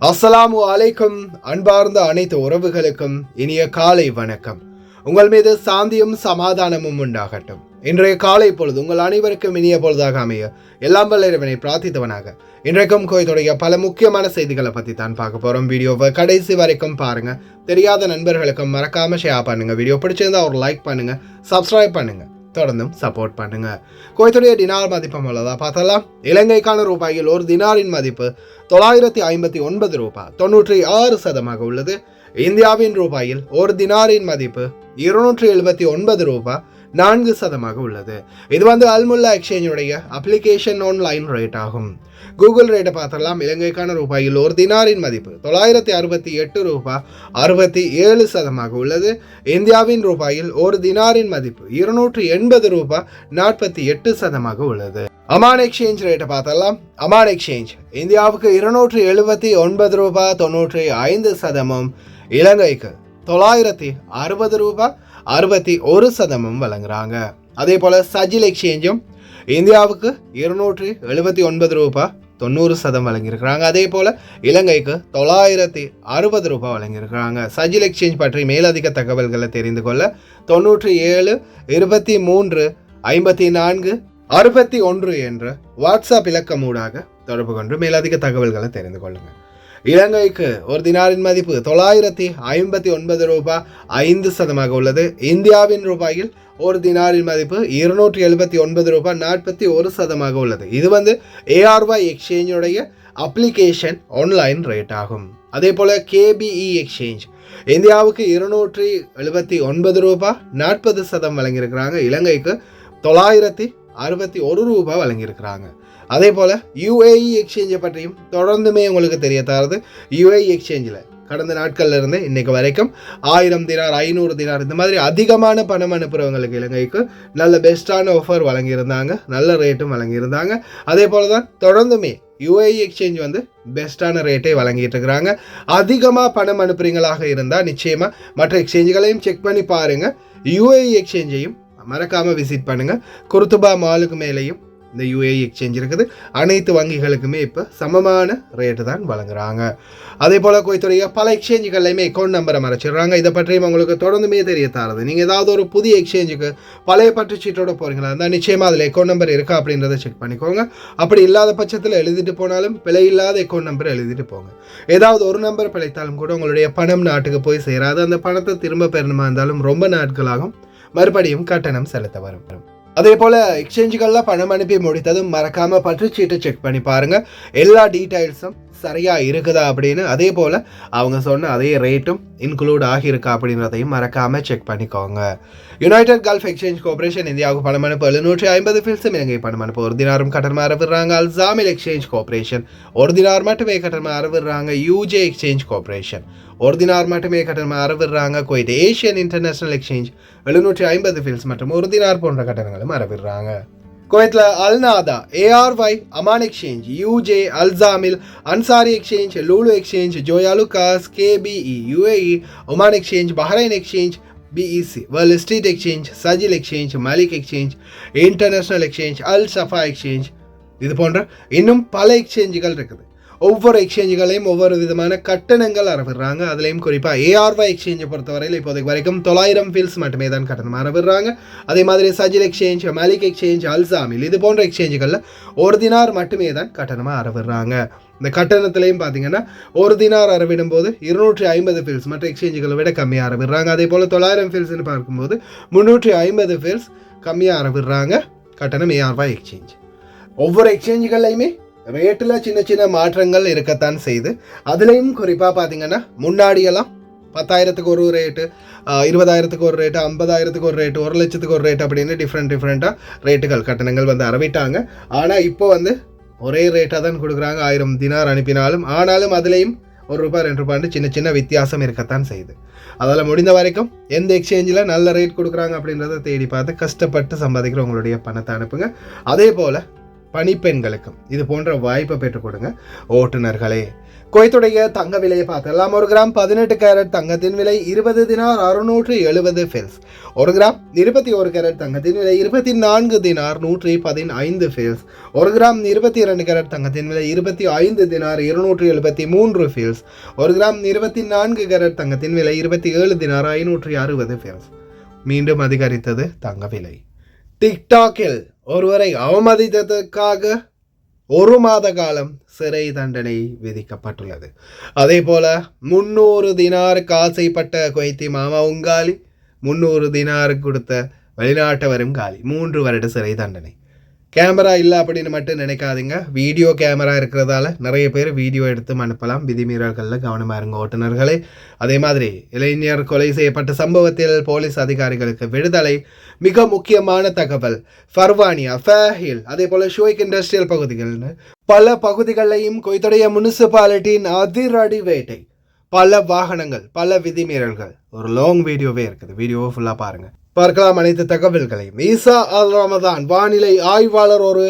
அஸ்ஸலாமு அலைக்கும். அன்பார்ந்த அனைத்து உறவுகளுக்கும் இனிய காலை வணக்கம். உங்கள் மீது சாந்தியும் சமாதானமும் உண்டாகட்டும். இன்றைய காலை பொழுது உங்கள் அனைவருக்கும் இனிய பொழுதாக அமைய எல்லாம் வல்ல இறைவனை பிரார்த்தித்தவனாக இன்றைக்கும் கோயத்துடைய பல முக்கியமான செய்திகளை பற்றி தான் பார்க்க போகிறோம். வீடியோவை கடைசி வரைக்கும் பாருங்கள். தெரியாத நண்பர்களுக்கும் மறக்காமல் ஷேர் பண்ணுங்கள். வீடியோ பிடிச்சிருந்தா ஒரு லைக் பண்ணுங்கள், சப்ஸ்கிரைப் பண்ணுங்கள், தொடர்ந்தும் சப்போர்ட் பண்ணுங்க. குவைத்துடைய டினார் மதிப்பு உள்ளதா பார்த்தலாம். இலங்கைக்கான ரூபாயில் ஒரு தினாரின் மதிப்பு 959 ரூபாய் 96% உள்ளது. இந்தியாவின் ரூபாயில் ஒரு தினாரின் மதிப்பு 279 ரூபாய் 4% உள்ளது. இது அல்முல்லா எக்ஸ்சேஞ்சுடைய அப்ளிகேஷன் ஆன்லைன் ரேட் ஆகும். கூகுள் ரேட்டை பார்த்தலாம். இலங்கைக்கான ரூபாயில் ஒரு தினாரின் மதிப்பு 968 ரூபாய் 67% உள்ளது. இந்தியாவின் ரூபாயில் ஒரு தினாரின் மதிப்பு 280 ரூபாய் 48% உள்ளது. அமான் எக்ஸ்சேஞ்ச் ரேட்டை பார்த்தலாம். அமான் எக்ஸ்சேஞ்ச் இந்தியாவுக்கு 279 ரூபாய் 95%, இலங்கைக்கு 960 ரூபாய் 61% வழங்குறாங்க. அதே போல சஜில் எக்ஸ்சேஞ்சும் இந்தியாவுக்கு 279 ரூபாய் 90% வழங்கியிருக்கிறாங்க. அதே போல இலங்கைக்கு 960 ரூபாய் வழங்கியிருக்கிறாங்க. சஜில் எக்ஸ்சேஞ்ச் பற்றி மேலதிக தகவல்களை தெரிந்து கொள்ள 97 23 54 61 என்ற வாட்ஸ்அப் இலக்கம் ஊடாக தொடர்பு கொண்டு மேலதிக தகவல்களை தெரிந்து கொள்ளுங்கள். இலங்கைக்கு ஒரு தினாரின் மதிப்பு 959 ரூபாய் 5% உள்ளது. இந்தியாவின் ரூபாயில் ஒரு தினாரின் மதிப்பு 279 ரூபாய் 41% உள்ளது. இது ARY எக்ஸ்சேஞ்சுடைய அப்ளிகேஷன் ஆன்லைன் ரேட் ஆகும். அதே போல KBE எக்ஸ்சேஞ்ச் இந்தியாவுக்கு 279 ரூபாய் 40% வழங்கியிருக்கிறாங்க. இலங்கைக்கு 961 ரூபாய் வழங்கியிருக்கிறாங்க. அதே போல் UAE எக்ஸ்சேஞ்சை பற்றியும் தொடர்ந்துமே உங்களுக்கு தெரிய தரது. UAE எக்ஸ்சேஞ்சில் கடந்த நாட்கள்ல இருந்து இன்னைக்கு வரைக்கும் 1000 தினார் 500 தினார் இந்த மாதிரி அதிகமான பணம் அனுப்புகிறவங்களுக்கு இலங்கைக்கு நல்ல பெஸ்ட்டான ஆஃபர் வழங்கியிருந்தாங்க, நல்ல ரேட்டும் வழங்கியிருந்தாங்க. அதே போல தான் தொடர்ந்துமே UAE எக்ஸ்சேஞ்ச் பெஸ்ட்டான ரேட்டை வழங்கிட்டு இருக்கிறாங்க. அதிகமாக பணம் அனுப்புறீங்களாக இருந்தால் நிச்சயமாக மற்ற எக்ஸ்சேஞ்சுகளையும் செக் பண்ணி பாருங்கள். UAE எக்ஸ்சேஞ்சையும் மறக்காமல் விசிட் பண்ணுங்கள். குர்துபா மாலுக்கு மேலேயும் இந்த UAE எக்ஸ்சேஞ்ச் இருக்குது. அனைத்து வங்கிகளுக்குமே இப்போ சமமான ரேட்டு தான் வழங்குறாங்க. அதே போல் குவைத்துடைய பல எக்ஸ்சேஞ்சுகள்லையுமே அக்கௌண்ட் நம்பரை மறைச்சிடுறாங்க. இதை பற்றியும் உங்களுக்கு தொடர்ந்துமே தெரிய தரது. நீங்கள் ஏதாவது ஒரு புதிய எக்ஸ்சேஞ்சுக்கு பழைய பற்றுச்சீட்டோட போகிறீங்களா இருந்தால் நிச்சயமாக அதில் அக்கௌண்ட் நம்பர் இருக்கா அப்படின்றத செக் பண்ணிக்கோங்க. அப்படி இல்லாத பட்சத்தில் எழுதிட்டு போனாலும் பிழை இல்லாத அக்கௌண்ட் நம்பர் எழுதிட்டு போங்க. ஏதாவது ஒரு நம்பர் பிழைத்தாலும் கூட உங்களுடைய பணம் நாட்டுக்கு போய் சேராது. அந்த பணத்தை திரும்ப பெறணுமா இருந்தாலும் ரொம்ப நாட்களாகும், மறுபடியும் கட்டணம் செலுத்த வரும். அதே போல் எக்ஸ்சேஞ்சுகளில் பணம் அனுப்பி முடித்ததும் மறக்காமல் பற்றுச்சீட்டை செக் பண்ணி பாருங்கள். எல்லா டீட்டெயில்ஸும் சரியாக இருக்குதா அப்படின்னு, அதே போல் அவங்க சொன்ன அதே ரேட்டும் இன்க்ளூட் ஆகியிருக்கா அப்படின்றதையும் மறக்காமல் செக் பண்ணிக்கோங்க. யுனைடெட் கல்ஃப் எக்ஸ்சேஞ்ச் கோஆபரேஷன் இந்தியாவுக்கு பணம் அனுப்பு 750 ஃபில்ஸும் இலங்கை பணம் அனுப்பு ஒரு தினாரும் கட்டணமாக அறவிடுறாங்க. அல்சாமில் எக்ஸ்சேஞ்ச் கோஆபரேஷன் ஒரு தினார் மட்டுமே கட்டணமாக அறவிடுறாங்க. UJ எக்ஸ்சேஞ்ச் கோஆபரேஷன் ஒரு தினார் மட்டுமே கட்டணமாக அறவிடுறாங்க. Kuwait Asian international exchange 750 fils மற்றும் ஒரு தினார் போன்ற கட்டணங்களும் அறவிடுறாங்க. குவைத்தில் அல்நாதா, ARY, Aman exchange, UJ, Al Zamil, Ansari exchange, Lulu exchange, Joyalukkas, KBE, UAE, Oman exchange, Bahrain exchange, BEC, world street exchange, Sajil exchange, Malik exchange, international exchange, al Safa exchange, இது போன்ற இன்னும் பல எக்ஸ்சேஞ்சுகள் இருக்குது. ஒவ்வொரு எக்ஸ்சேஞ்சுகளையும் ஒவ்வொரு விதமான கட்டணங்கள் அறவிடுறாங்க. அதுலேயும் குறிப்பாக ARY எக்ஸ்சேஞ்சை பொறுத்தவரையில் இப்போதைக்கு வரைக்கும் 900 ஃபில்ஸ் மட்டுமே தான் கட்டணம் அறவிடுறாங்க. அதே மாதிரி சஜில் எக்ஸ்சேஞ்ச், மலிக் எக்ஸ்சேஞ்ச், அல்சாமில் இது போன்ற எக்ஸ்சேஞ்சுகளில் ஒரு தினார் மட்டுமே தான் கட்டணமாக அறவிடுறாங்க. இந்த கட்டணத்திலையும் பார்த்தீங்கன்னா ஒரு தினார் அறவிடும் போது 250 ஃபில்ஸ் மற்ற எக்ஸ்சேஞ்சுகளை விட கம்மியாக அறவிடுறாங்க. அதே போல் 900 ஃபில்ஸ்ன்னு பார்க்கும்போது 350 ஃபில்ஸ் கம்மியாக அறவிடுறாங்க கட்டணம் ARY எக்ஸ்சேஞ்ச். ஒவ்வொரு எக்ஸ்சேஞ்சுகள்லையுமே ரேட்டில் சின்ன சின்ன மாற்றங்கள் இருக்கத்தான் செய்து. அதுலேயும் குறிப்பாக பார்த்தீங்கன்னா முன்னாடியெல்லாம் 10,000க்கு ஒரு ரேட்டு, 20,000க்கு ஒரு ரேட்டு, 50,000க்கு ஒரு ரேட்டு, 1,00,000க்கு ஒரு ரேட்டு அப்படின்னு டிஃப்ரெண்ட்டாக ரேட்டுகள் கட்டணங்கள் அறவிட்டாங்க. ஆனால் இப்போ ஒரே ரேட்டாக தான் கொடுக்குறாங்க 1000 தினார் அனுப்பினாலும். ஆனாலும் அதுலேயும் ₹1 ₹2 சின்ன சின்ன வித்தியாசம் இருக்கத்தான் செய்யுது. அதில் முடிந்த வரைக்கும் எந்த எக்ஸ்சேஞ்சில் நல்ல ரேட் கொடுக்குறாங்க அப்படின்றத தேடி பார்த்து கஷ்டப்பட்டு சம்பாதிக்கிற உங்களுடைய பணத்தை அனுப்புங்க. அதே போல் பணிப்பெண்களுக்கும் இது போன்ற வாய்ப்பை பெற்றுக் கொடுங்க ஓட்டுநர்களே. குவைத்துடைய தங்க விலையை பார்த்தெல்லாம் 1 கிராம் 18 கேரட் தங்கத்தின் விலை 20 தினார் 670 ஃபில்ஸ். 1 கிராம் 21 கேரட் தங்கத்தின் விலை 24 தினார் 115 ஃபில்ஸ். 1 கிராம் 22 கேரட் தங்கத்தின் விலை 25 தினார் 273 ஃபில்ஸ். 1 கிராம் 24 கேரட் தங்கத்தின் விலை 27 தினார் 560 ஃபில்ஸ். மீண்டும் அதிகரித்தது தங்க விலை. டிக்டாக்கில் ஒருவரை அவமதித்ததற்காக 1 மாத காலம் சிறை தண்டனை விதிக்கப்பட்டுள்ளது. அதே போல 300 தினாருக்கு ஆசைப்பட்ட குவைத்தி மாமா உங்காலி, 300 தினாருக்கு கொடுத்த வெளிநாட்டவரும் காலி. 3 வருட சிறை தண்டனை. கேமரா இல்லை அப்படின்னு மட்டும் நினைக்காதீங்க. வீடியோ கேமரா இருக்கிறதால நிறைய பேர் வீடியோ எடுத்து அனுப்பலாம். விதிமீறல்களில் கவனமாக இருங்க ஓட்டுநர்களே. அதே மாதிரி இளைஞர் கொலை செய்யப்பட்ட சம்பவத்தில் போலீஸ் அதிகாரிகளுக்கு விடுதலை. மிக முக்கியமான தகவல், ஃபர்வானியா, ஃபேஹில், அதே போல் ஷோய்க் இண்டஸ்ட்ரியல் பகுதிகள்னு பல பகுதிகளையும் குவைத்துடைய முனிசிபாலிட்டியின் அதிரடி வேட்டை, பல வாகனங்கள், பல விதிமீறல்கள். ஒரு லாங் வீடியோவே இருக்குது. வீடியோவை ஃபுல்லாக பார்க்கலாம் அனைத்து தகவல்களையும். ஈசா அல் ரமதான் வானிலை ஆய்வாளர் ஒரு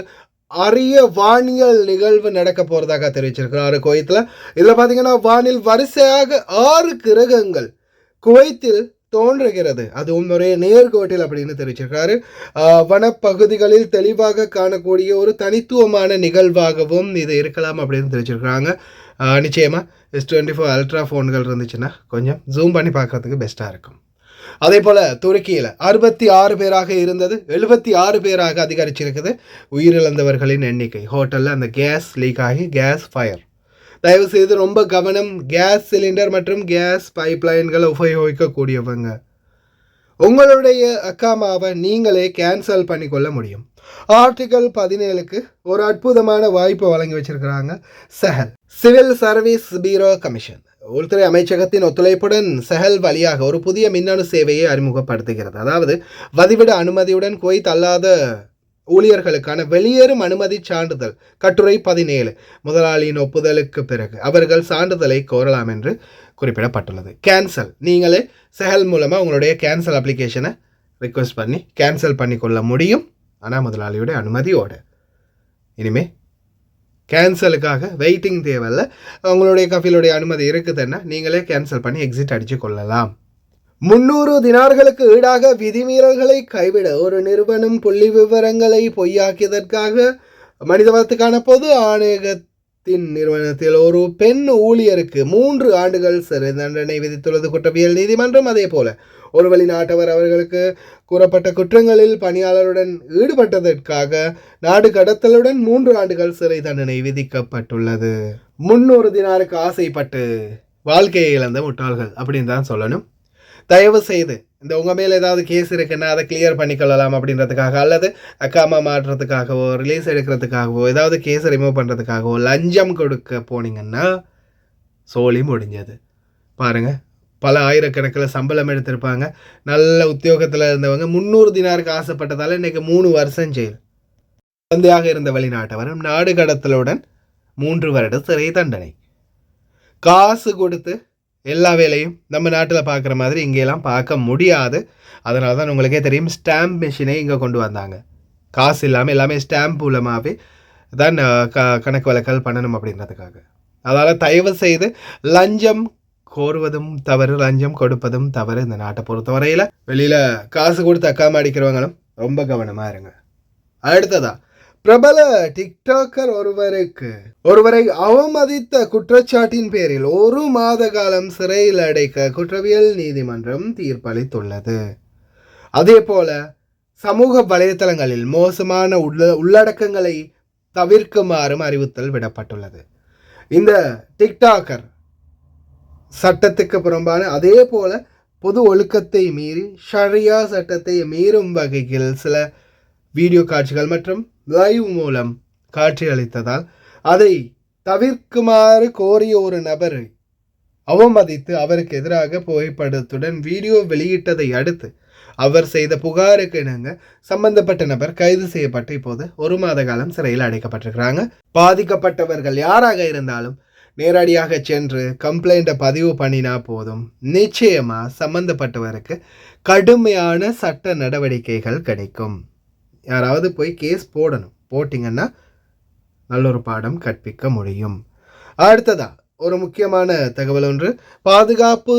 அரிய வானியல் நிகழ்வு நடக்க போகிறதாக தெரிவிச்சிருக்கிறாரு குவைத்தில். இதில் பார்த்தீங்கன்னா வானில் வரிசையாக 6 கிரகங்கள் குவைத்தில் தோன்றுகிறது, அதுவும் ஒரே நேர்கோட்டில் அப்படின்னு தெரிவிச்சிருக்கிறாரு. வனப்பகுதிகளில் தெளிவாக காணக்கூடிய ஒரு தனித்துவமான நிகழ்வாகவும் இது இருக்கலாம் அப்படின்னு தெரிவிச்சிருக்கிறாங்க. நிச்சயமாக S24 அல்ட்ரா ஃபோன்கள் இருந்துச்சுன்னா கொஞ்சம் ஜூம் பண்ணி பார்க்குறதுக்கு பெஸ்ட்டாக இருக்கும். அதே போல் துருக்கியில் 66 பேராக இருந்தது 76 பேராக அதிகரிச்சிருக்குது உயிரிழந்தவர்களின் எண்ணிக்கை. ஹோட்டலில் அந்த கேஸ் லீக் ஆகி கேஸ் ஃபயர். தயவு செய்து ரொம்ப கவனம். கேஸ் சிலிண்டர் மற்றும் கேஸ் பைப்லைன்களை உபயோகிக்கக்கூடியவங்க உங்களுடைய அக்காமாவை நீங்களே கேன்சல் பண்ணிக்கொள்ள முடியும். ஆர்டிகல் 17க்கு ஒரு அற்புதமான வாய்ப்பை வழங்கி வச்சிருக்கிறாங்க சஹல். சிவில் சர்வீஸ் பியூரோ கமிஷன் உள்துறை அமைச்சகத்தின் ஒத்துழைப்புடன் சஹல் வழியாக ஒரு புதிய மின்னணு சேவையை அறிமுகப்படுத்துகிறது. அதாவது வதிவிட அனுமதியுடன் குவைத் அல்லாத ஊழியர்களுக்கான வெளியேறும் அனுமதி சான்றிதழ். கட்டுரை 17 முதலாளியின் ஒப்புதலுக்கு பிறகு அவர்கள் சான்றிதழை கோரலாம் என்று குறிப்பிடப்பட்டுள்ளது. கேன்சல், நீங்களே சஹல் மூலமாக உங்களுடைய கேன்சல் அப்ளிகேஷனை ரிக்வெஸ்ட் பண்ணி கேன்சல் பண்ணிக்கொள்ள முடியும். ஆனால் முதலாளியுடைய அனுமதியோடு. இனிமேல் கேன்சலுக்காக வெயிட்டிங் தேவையில்லை. உங்களுடைய கஃபிலுடைய அனுமதி இருக்குதுன்னா நீங்களே கேன்சல் பண்ணி எக்ஸிட் அடித்து கொள்ளலாம். 300 தினார்களுக்கு ஈடாக விதிமீறல்களை கைவிட ஒரு நிறுவனம் புள்ளி விவரங்களை பொய்யாக்கியதற்காக மனிதவளத்துக்கான பொது ஆணையகத்தின் நிறுவனத்தில் ஒரு பெண் ஊழியருக்கு 3 ஆண்டுகள் சிறை தண்டனை விதித்துள்ளது குற்றவியல் நீதிமன்றம். அதே போல ஒரு வெளிநாட்டவர் அவர்களுக்கு கூறப்பட்ட குற்றங்களில் பணியாளருடன் ஈடுபட்டதற்காக நாடு கடத்தலுடன் 3 ஆண்டுகள் சிறை தண்டனை விதிக்கப்பட்டுள்ளது. 300 தினாருக்கு ஆசைப்பட்டு வாழ்க்கையை இழந்த முட்டாள்கள் அப்படின்னு தான் சொல்லணும். தயவு செய்து இந்த உங்கள் மேலே ஏதாவது கேஸ் இருக்குன்னா அதை கிளியர் பண்ணிக்கொள்ளலாம் அப்படின்றதுக்காக, அல்லது அக்காமா மாற்றுறதுக்காகவோ ரிலீஸ் எடுக்கிறதுக்காகவோ ஏதாவது கேஸ் ரிமூவ் பண்ணுறதுக்காகவோ லஞ்சம் கொடுக்க போனீங்கன்னா சோழி முடிஞ்சது. பாருங்கள், பல ஆயிரக்கணக்கில் சம்பளம் எடுத்திருப்பாங்க, நல்ல உத்தியோகத்தில் இருந்தவங்க 300 தினாருக்கு ஆசைப்பட்டதால் இன்றைக்கி 3 வருஷம் ஜெயில். குழந்தையாக இருந்த வெளிநாட்டவரும் நாடு கடத்தலுடன் 3 வருட சிறை தண்டனை. காசு கொடுத்து எல்லா வேலையும் நம்ம நாட்டில் பார்க்குற மாதிரி இங்கெல்லாம் பார்க்க முடியாது. அதனால தான் உங்களுக்கே தெரியும் ஸ்டாம்ப் மிஷினை இங்கே கொண்டு வந்தாங்க. காசு இல்லாமல் எல்லாமே ஸ்டாம்ப் மூலமாகவே தான் கணக்கு வழக்கல் பண்ணணும் அப்படின்றதுக்காக. அதனால் தயவு செய்து லஞ்சம் கோருவதும் தவறு, லஞ்சம் கொடுப்பதும் தவறு. இந்த நாட்டை பொறுத்தவரையில் வெளியில் காசு கொடுத்து அக்காம அடிக்கிறவங்களும் ரொம்ப கவனமாக இருங்க. அடுத்ததா, பிரபல டிக்டாக்கர் ஒருவரை அவமதித்த குற்றச்சாட்டின் பேரில் 1 மாத காலம் சிறையில் அடைக்க குற்றவியல் நீதிமன்றம் தீர்ப்பளித்துள்ளது. அதே போல சமூக வலைதளங்களில் மோசமான உள்ளடக்கங்களை தவிர்க்குமாறும் அறிவுறுத்தல் விடப்பட்டுள்ளது. இந்த டிக்டாக்கர் சட்டத்துக்கு புறம்பான, அதே போல பொது ஒழுக்கத்தை மீறி ஷரியா சட்டத்தை மீறும் வகையில் சில வீடியோ காட்சிகள் மற்றும் லைவ் மூலம் காட்சி அளித்ததால் அதை தவிர்க்குமாறு கோரிய ஒரு நபரை அவமதித்து அவருக்கு எதிராக புகைப்படத்துடன் வீடியோ வெளியிட்டதை அடுத்து அவர் செய்த புகாருக்கு இணங்க சம்பந்தப்பட்ட நபர் கைது செய்யப்பட்டு இப்போது 1 மாத காலம் சிறையில் அடைக்கப்பட்டிருக்கிறாங்க. பாதிக்கப்பட்டவர்கள் யாராக இருந்தாலும் நேரடியாக சென்று கம்ப்ளைண்ட்டை பதிவு பண்ணினா போதும், நிச்சயமாக சம்பந்தப்பட்டவருக்கு கடுமையான சட்ட நடவடிக்கைகள் கிடைக்கும். யாராவது போய் கேஸ் போட்டிங்கன்னா நல்ல ஒரு பாடம் கற்பிக்க முடியும். அடுத்ததா ஒரு முக்கியமான தகவல் ஒன்று, பாதுகாப்பு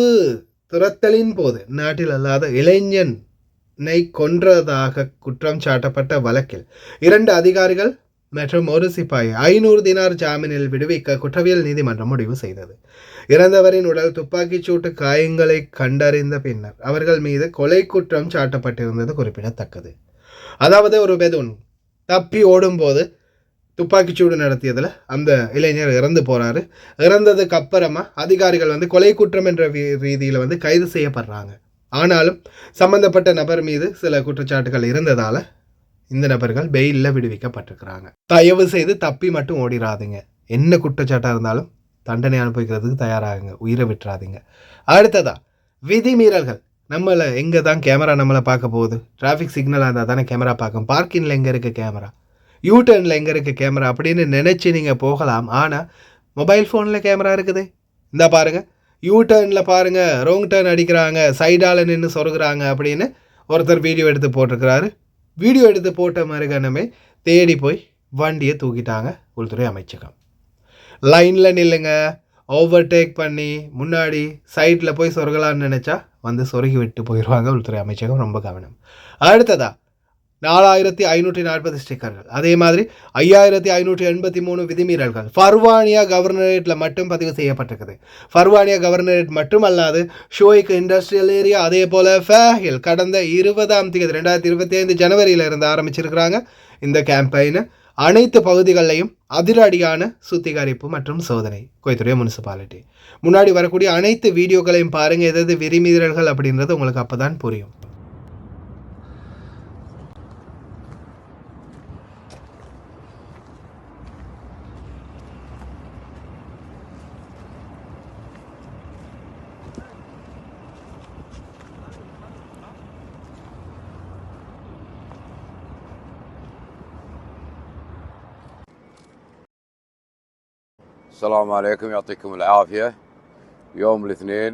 துரத்தலின் போது நாட்டில் அல்லாத இளைஞனை கொன்றதாக குற்றம் சாட்டப்பட்ட வழக்கில் 2 அதிகாரிகள் மற்றும் ஒரு சிப்பாயை 500 தினார் ஜாமீனில் விடுவிக்க குற்றவியல் நீதிமன்றம் முடிவு செய்தது. இறந்தவரின் உடல் துப்பாக்கிச் சூட்டு காயங்களை கண்டறிந்த பின்னர் அவர்கள் மீது கொலை குற்றம் சாட்டப்பட்டிருந்தது குறிப்பிடத்தக்கது. அதாவது ஒரு பெதுன் தப்பி ஓடும்போது துப்பாக்கிச்சூடு நடத்தியதில் அந்த இளைஞர் இறந்து போகிறாரு. இறந்ததுக்கு அப்புறமா அதிகாரிகள் கொலை குற்றம் என்ற ரீதியில் கைது செய்யப்படுறாங்க. ஆனாலும் சம்பந்தப்பட்ட நபர் மீது சில குற்றச்சாட்டுகள் இருந்ததால் இந்த நபர்கள் பெயிலில் விடுவிக்கப்பட்டிருக்கிறாங்க. தயவு செய்து தப்பி மட்டும் ஓடிடாதீங்க. என்ன குற்றச்சாட்டாக இருந்தாலும் தண்டனை அனுபவிக்கிறதுக்கு தயாராகுங்க, உயிரை விட்டுறாதீங்க. அடுத்ததா விதிமீறல்கள். நம்மளை எங்கே தான் கேமரா நம்மளை பார்க்க போகுது? டிராஃபிக் சிக்னலாக இருந்தால் தானே கேமரா பார்க்கும். பார்க்கிங்கில் எங்கே இருக்குது கேமரா, யூடர்னில் எங்கே இருக்குது கேமரா அப்படின்னு நினச்சி நீங்கள் போகலாம். ஆனால் மொபைல் ஃபோனில் கேமரா இருக்குது. இந்த பாருங்கள், யூடர்னில் பாருங்கள், ராங் டர்ன் அடிக்கிறாங்க, சைடால் நின்று சொருகிறாங்க அப்படின்னு ஒருத்தர் வீடியோ எடுத்து போட்டிருக்கிறாரு. வீடியோ எடுத்து போட்ட மறுகணமே தேடி போய் வண்டியை தூக்கிட்டாங்க உள்துறை அமைச்சகம். லைனில் நில்லுங்க, ஓவர்டேக் பண்ணி முன்னாடி சைட்டில் போய் சொருகலான்னு நினச்சா சொருகி விட்டு போயிடுவாங்க உள்துறை அமைச்சகம். ரொம்ப கவனம். அடுத்ததா 4540 ஸ்டிக்கர்கள், அதே மாதிரி 5583 விதிமீறல்கள் ஃபர்வானியா கவர்னரேட்டில் மட்டும் பதிவு செய்யப்பட்டிருக்குது. ஃபர்வானியா கவர்னரேட் மட்டும் அல்லாது ஷோய்க் இண்டஸ்ட்ரியல் ஏரியா, அதே போல் ஃபேஹில் கடந்த 2025 ஜனவரியிலிருந்து ஆரம்பிச்சிருக்கிறாங்க இந்த கேம்பெயின். அனைத்து பகுதிகளிலையும் அதிரடியான சுத்திகரிப்பு மற்றும் சோதனை. கோயத்துடைய முனிசிபாலிட்டி முன்னாடி வரக்கூடிய அனைத்து வீடியோக்களையும் பாருங்கள். எதாவது விதிமீறல்கள் அப்படின்றது உங்களுக்கு அப்போ தான் புரியும். السلام عليكم، يعطيكم العافية. يوم الاثنين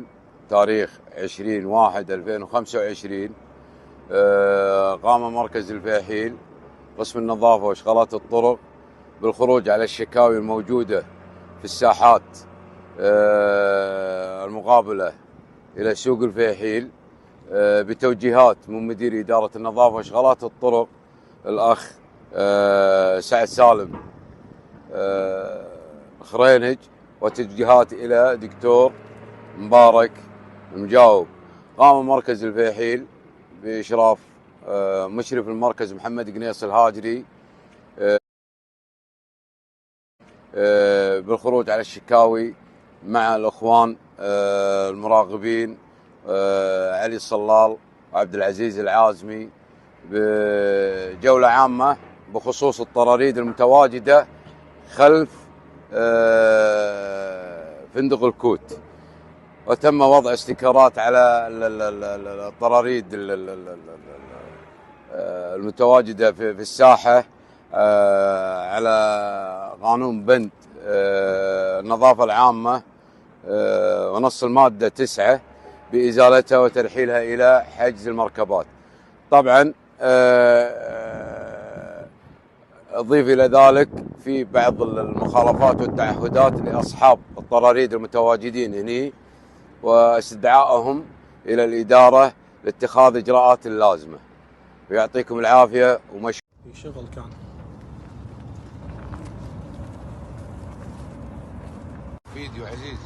تاريخ 20/1/2025 قام مركز الفيحيل قسم النظافة وإشغالات الطرق بالخروج على الشكاوي الموجودة في الساحات المقابلة إلى سوق الفيحيل بتوجيهات من مدير إدارة النظافة وإشغالات الطرق الأخ سعد سالم خرينج، وتوجيهات إلى دكتور مبارك مجاوب. قام مركز الفيحيل بإشراف مشرف المركز محمد قنيص الهاجري بالخروج على الشكاوي مع الأخوان المراقبين علي الصلال وعبد العزيز العازمي بجولة عامة بخصوص الطراريد المتواجدة خلف فندق الكوت. وتم وضع استيكرات على الطراريد المتواجدة في الساحة على قانون بند النظافة العامة ونص المادة 9 بإزالتها وترحيلها إلى حجز المركبات. طبعا أضيف إلى ذلك في بعض المخالفات والتعهدات لأصحاب الطراريد المتواجدين هنا واستدعائهم إلى الإدارة لاتخاذ إجراءات اللازمة. ويعطيكم العافية شغل كان فيديو عزيز.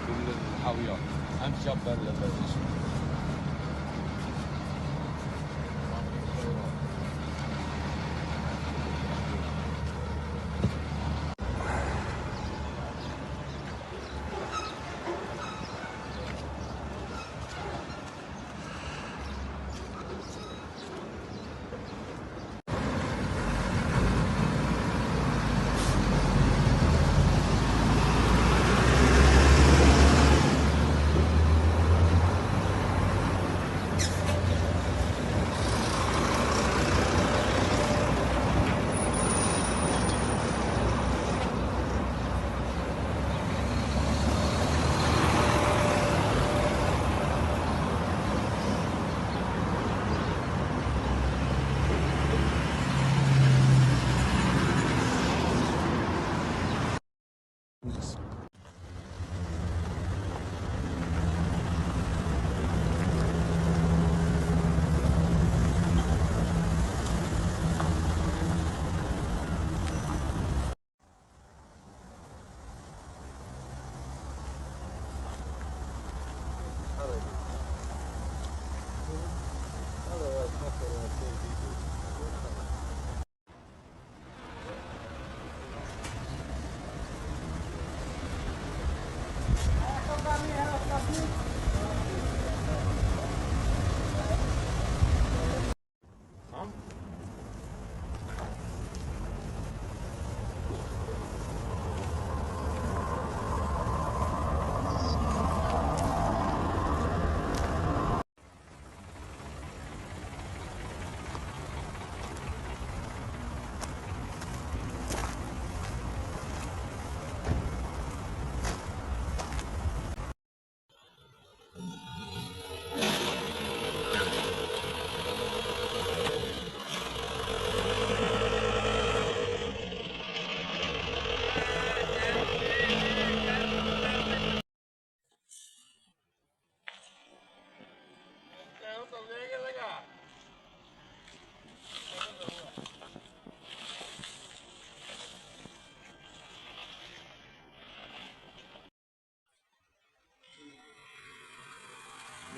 بالحاويات. أنت شاب الاسم.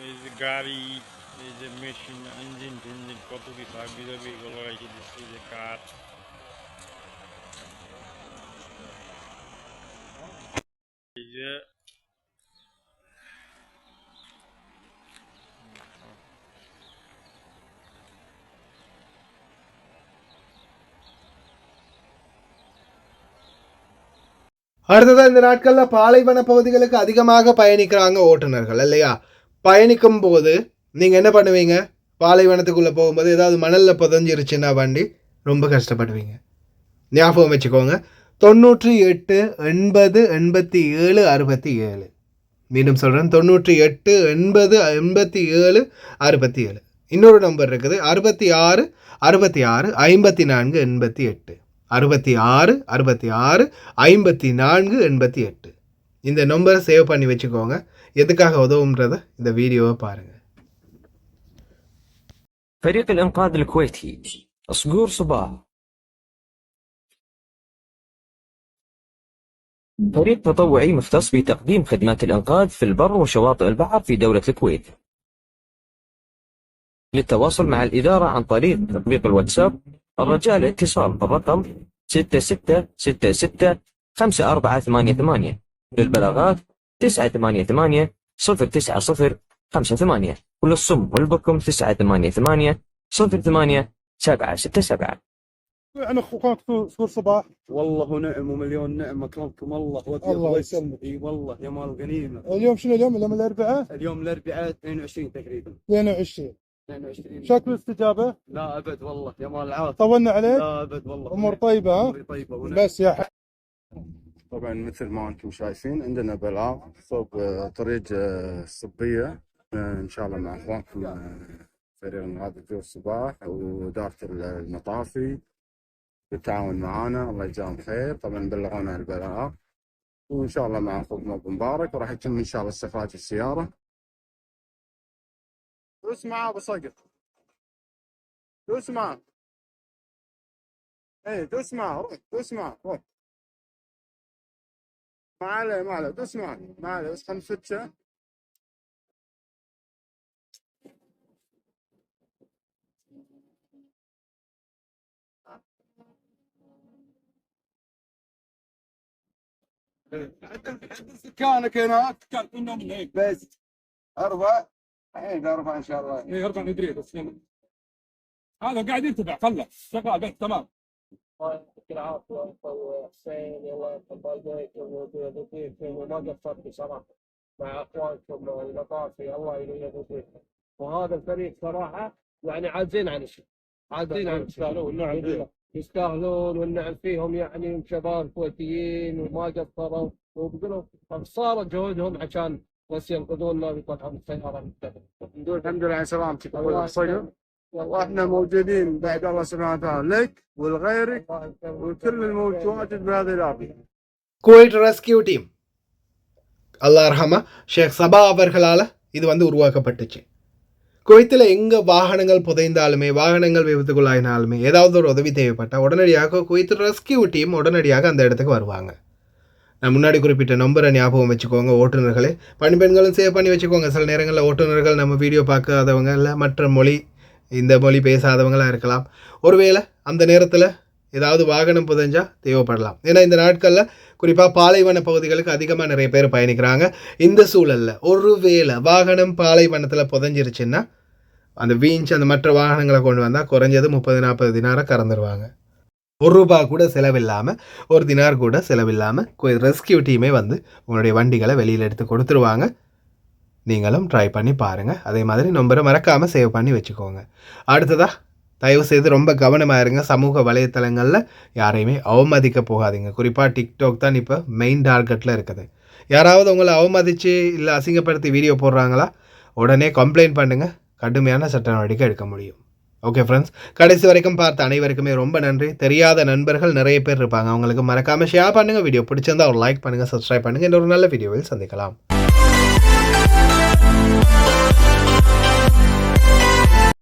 এই যে গাড়ি, এই যে মেশিন, ইঞ্জিন টিঞ্জিন কত কিছু আগে যাবে এগুলো রেখে দিচ্ছে, এই যে কাঠ। এই যে அடுத்ததான் இந்த நாட்களில் பாலைவன பகுதிகளுக்கு அதிகமாக பயணிக்கிறாங்க ஓட்டுநர்கள் இல்லையா? பயணிக்கும் போது நீங்கள் என்ன பண்ணுவீங்க? பாலைவனத்துக்குள்ளே போகும்போது ஏதாவது மணலில் புதஞ்சிருச்சுன்னா வண்டி ரொம்ப கஷ்டப்படுவீங்க. ஞாபகம் வச்சுக்கோங்க. 98 80 87 67. மீண்டும் சொல்கிறேன், 98 80 87 67. இன்னொரு நம்பர் இருக்குது 66 66 54 88. 66 66 54 88. இந்த நம்பரை சேவ் பண்ணி வச்சுக்கோங்க. எதுக்காக உதவுன்றத இந்த வீடியோவை பாருங்கள். فريق الإنقاذ الكويتي صقور صباح فريق تطوعي مختص بتقديم خدمات الإنقاذ في البر وشواطئ البحر في دولة الكويت. للتواصل مع الإدارة عن طريق تطبيق الواتساب الرجاء الاتصال بالرقم 6666 5488. للبلاغات 988 090 58. وللصم والبكم 988 08 767. انا اخوانك سكور صباح. والله ونعم ومليون نعم، اكرمكم الله وأطيب الله وجه. يسلمك. اي والله يا مال غنيمه. اليوم شنو اليوم الاربعاء؟ اليوم الاربعاء 22 تقريبا. 22. 22 شكل الاستجابه؟ لا ابد والله يا مال العافيه. طولنا عليك؟ لا ابد والله. امور طيبه ها؟ امور طيبه ونعم. بس يا طبعا مثل ما انتم شايفين عندنا بلاغ صوب طريق الصبية. ان شاء الله مع اخوانكم فريق هذا الجو الصباح وإدارة المطافي بالتعاون معنا، الله يجزاهم خير. طبعا بلغونا البلاغ وان شاء الله مع اخوكم ابو مبارك وراح يتم ان شاء الله استخراج السيارة. دوس معاه ابو صقر، دوس معاه. ايه دوس معاه، روح دوس معاه روح. ما عليه بس ما عليه بس خلينا نفتشه. سكانك هناك كان منهم هيك بس اربع الحين اربع ان شاء الله. اي اربع ندري بس هذا قاعد ينتبع خله شغال بس تمام. الله يعطيك العافيه انت وحسين، الله يتقبل بيكم ويهديكم وما قصرت بصراحه مع اخوانكم المطافي، الله يهديكم. وهذا الفريق صراحه يعني عاجزين عن الشيء، عاجزين عن الشيء، يستاهلون والنعم فيهم، يعني شباب كويتيين وما قصروا وبقولوا صارت جهودهم عشان بس ينقذونا ويطلعون السياره. نقول الحمد لله على سلامتك ابو الصقر، واحنا موجودين بعد الله سبحانه وتعالى لك ولغيرك وكل المتواجد بهذه الارض. குவைட் ரெஸ்கியூ டீம் அல்லாஹ் ரஹமா ஷேக் சபா அவர்களால் இது வந்து உருவாக்கப்பட்டுச்சு. குவைத்தில் எங்கே வாகனங்கள் புதைந்தாலுமே, வாகனங்கள் விபத்துக்குள்ளாயினாலுமே, ஏதாவது ஒரு உதவி தேவைப்பட்டால் உடனடியாக குவைத் ரெஸ்கியூ டீம் உடனடியாக அந்த இடத்துக்கு வருவாங்க. நான் முன்னாடி குறிப்பிட்ட நம்பரை ஞாபகம் வச்சுக்கோங்க ஓட்டுநர்களே. பணிப்பெண்களும் சேவ் பண்ணி வச்சுக்கோங்க. சில நேரங்களில் ஓட்டுநர்கள் நம்ம வீடியோ பார்க்காதவங்க இல்லை மற்ற மொழி இந்த மொழி பேசாதவங்களாக இருக்கலாம். ஒருவேளை அந்த நேரத்தில் ஏதாவது வாகனம் புதைஞ்சால் தேவைப்படலாம். ஏன்னா இந்த நாட்களில் குறிப்பாக பாலைவன பகுதிகளுக்கு அதிகமாக நிறைய பேர் பயணிக்கிறாங்க. இந்த சூழலில் ஒருவேளை வாகனம் பாலைவனத்தில் புதைஞ்சிருச்சுன்னா அந்த வீஞ்ச் அந்த மற்ற வாகனங்களை கொண்டு வந்தால் குறைஞ்சது 30-40 தினாரை கறந்துருவாங்க. ₹1 கூட செலவில்லாமல், $1 கூட செலவில்லாமல் ரெஸ்கியூ டீமே வந்து உங்களுடைய வண்டிகளை வெளியில் எடுத்து கொடுத்துருவாங்க. நீங்களும் ட்ரை பண்ணி பாருங்கள். அதே மாதிரி நம்பரை மறக்காமல் சேவ் பண்ணி வச்சுக்கோங்க. அடுத்ததாக தயவுசெய்து ரொம்ப கவனமாக இருங்க. சமூக வலைத்தளங்களில் யாரையுமே அவமதிக்க போகாதீங்க. குறிப்பாக டிக்டாக் தான் இப்போ மெயின் டார்கெட்டில் இருக்குது. யாராவது உங்களை அவமதித்து இல்லை அசிங்கப்படுத்தி வீடியோ போடுறாங்களா, உடனே கம்ப்ளைண்ட் பண்ணுங்கள். கடுமையான சட்ட நடவடிக்கை எடுக்க முடியும். ஓகே ஃப்ரெண்ட்ஸ், கடைசி வரைக்கும் பார்த்த அனைவருக்குமே ரொம்ப நன்றி. தெரியாத நண்பர்கள் நிறைய பேர் இருப்பாங்க, அவங்களுக்கு மறக்காமல் ஷேர் பண்ணுங்கள். வீடியோ பிடிச்சிருந்தா ஒரு லைக் பண்ணுங்கள், சப்ஸ்கிரைப் பண்ணுங்கள். இன்னொரு நல்ல வீடியோவில் சந்திக்கலாம்.